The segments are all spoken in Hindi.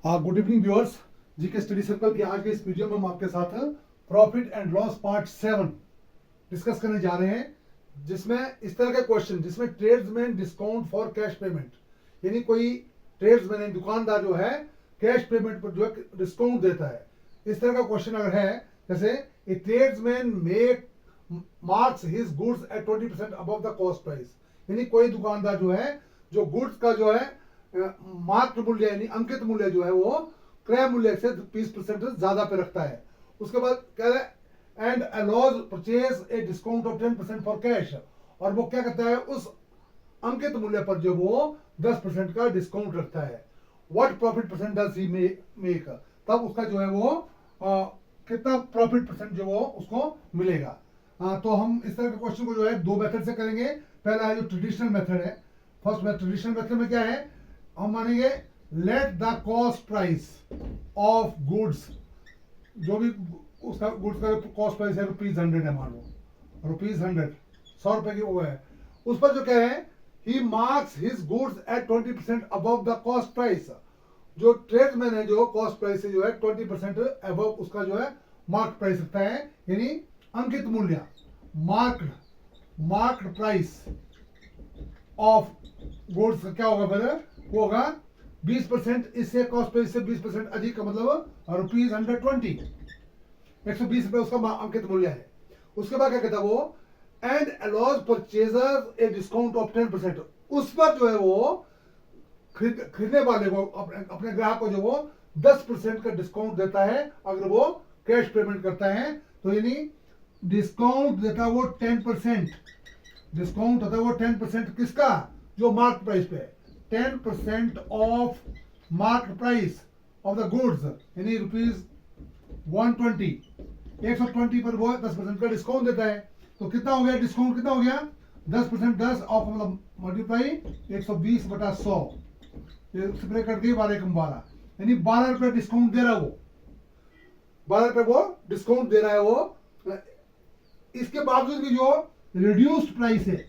हाँ, good evening viewers. GK study circle की आज के इस वीडियो में हम आपके साथ profit and loss part 7 discuss करने जा रहे हैं, जिसमें इस तरह के क्वेश्चन जिसमें tradesman discount for cash payment, यानी कोई ट्रेड्समैन यानी दुकानदार जो है कैश पेमेंट पर जो है डिस्काउंट देता है। इस तरह का क्वेश्चन अगर है जैसे a tradesman make marks his goods at 20% above the cost price, यानी कोई दुकानदार जो है जो गुड्स का जो है मार्क मूल्य यानी अंकित मूल्य जो है वो क्रय मूल्य से 20% ज्यादा पे रखता है। उसके बाद कह रहे हैं and allows purchase a discount of 10% for cash, और वो क्या करता है उस अंकित मूल्य पर जो वो 10% का डिस्काउंट रखता है। What profit percent does he make, तब उसका जो है वो कितना प्रॉफिट परसेंट जो वो उसको मिलेगा। तो हम इस तरह के क्वेश्चन को जो है दो मेथड से करेंगे। पहला है जो ट्रेडिशनल मेथड है। फर्स्ट में ट्रेडिशनल मेथड में क्या है, हम मानेंगे let the cost price of goods, जो भी उसका गुड्स का कॉस्ट प्राइस है ₹100 है, मान लो ₹100, 100 रुपए की वो है, उस पर जो क्या है he marks his goods at 20% above the cost price. जो ट्रेडमैन है जो कॉस्ट प्राइस से जो है 20% अबव उसका जो है मार्क प्राइस रखता है, यानी अंकित मूल्य मार्क्ड प्राइस ऑफ गुड्स का क्या होगा फिर, वो होगा 20%, इससे कॉस्ट प्राइस से 20% अधिक का मतलब ₹120, 120 रुपए उसका अंकित मूल्य है। उसके बाद क्या कहता है वो and allows purchaser a discount of 10%, उस पर जो है वो खरीदने वाले को अपने ग्राहक को जो वो 10% का डिस्काउंट देता है अगर वो कैश पेमेंट करता है। तो यानी डिस्काउंट देता है वो 10%, डिस्काउंट होता है वो 10% किसका, जो मार्क प्राइस पे है। 10% of mark price of the goods यानी ₹120, 120 पर वो 10% का डिस्काउंट देता है। तो कितना हो गया डिस्काउंट, कितना हो गया 10%, 10 ऑफ मतलब मल्टीप्लाई 120/100, ये कट गई 12 कम 12, यानी 12 रुपए डिस्काउंट दे रहा है वो, 12 रुपए वो डिस्काउंट दे रहा है वो। इसके बावजूद भी जो रिड्यूस्ड प्राइस है,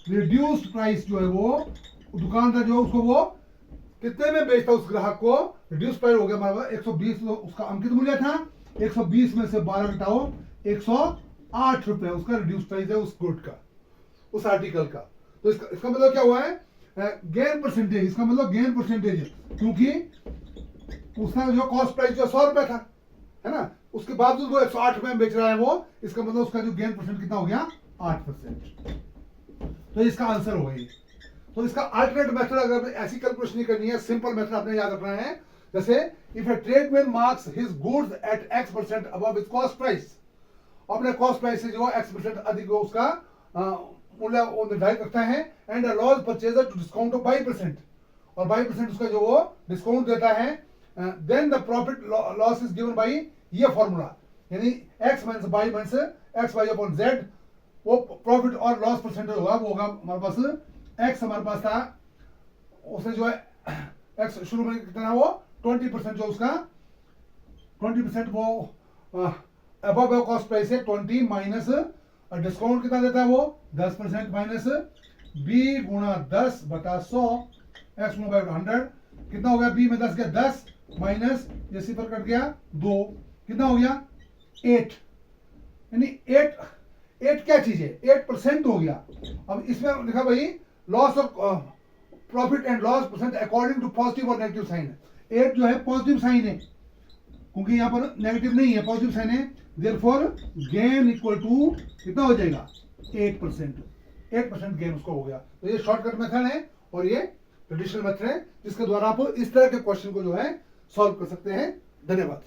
रिड्यूस्ड प्राइस जो है वो दुकानदार जो है उसको वो कितने में बेचता है उस ग्राहक को, रिड्यूस प्राइस हो गया हमारे पास 120 उसका अंकित मूल्य था, 120 में से 12 घटाओ 108 रुपए उसका रिड्यूस प्राइस है उस गुड का, उस आर्टिकल का। तो इसका मतलब क्या हुआ है, गेन परसेंटेज, इसका मतलब गेन परसेंटेज है, क्योंकि उसका जो कॉस्ट प्राइस जो 100 रुपए था है ना, उसके बावजूद वो 108 रुपए में बेच रहा है वो, इसका मतलब उसका जो गेन परसेंट कितना हो गया 8%। तो इसका आंसर हो गई। तो इसका अल्टरनेट मेथड अगर ऐसी कैलकुलेशन नहीं करनी है, सिंपल मेथड आपने याद रखना है। जैसे if A tradesman marks his goods eight X% above his cost price, अपने कॉस्ट प्राइस से जो X% अधिक उसका मूल्य वो निर्धारित करता है and allows purchaser to discount of 5%, और 5% उसका जो वो डिस्काउंट देता है, then the profit loss is given by ये फॉर्मूला, यानी X minus by minus XY/Z, वो प्रॉफिट और लॉस परसेंटेज होगा, वो होगा हमारे पास X हमारे पास था, उसने जो है X शुरू में कितना वो 20% जो उसका 20% वो अबव कॉस्ट प्राइस है 20 माइनस डिस्काउंट कितना देता है वो 10% माइनस B गुणा 10/100 X गुणा 100, कितना हो गया B में 10 गया 10 माइनस ये सिफर कट गया 2, कितना हो गया 8, यानी 8 क्या चीज है 8% हो गया। अब इसमें लिखा भाई loss of profit and loss percent according to positive और नेगेटिव साइन। 8 जो है पॉजिटिव साइन है, क्योंकि यहाँ पर नेगेटिव नहीं है, पॉजिटिव साइन है, देयरफॉर गेन इक्वल टू कितना हो जाएगा 8% गेन उसको हो गया। तो ये शॉर्टकट मेथड है और ये ट्रेडिशनल मेथड है जिसके द्वारा आप इस तरह के क्वेश्चन को जो है सॉल्व कर सकते हैं। धन्यवाद।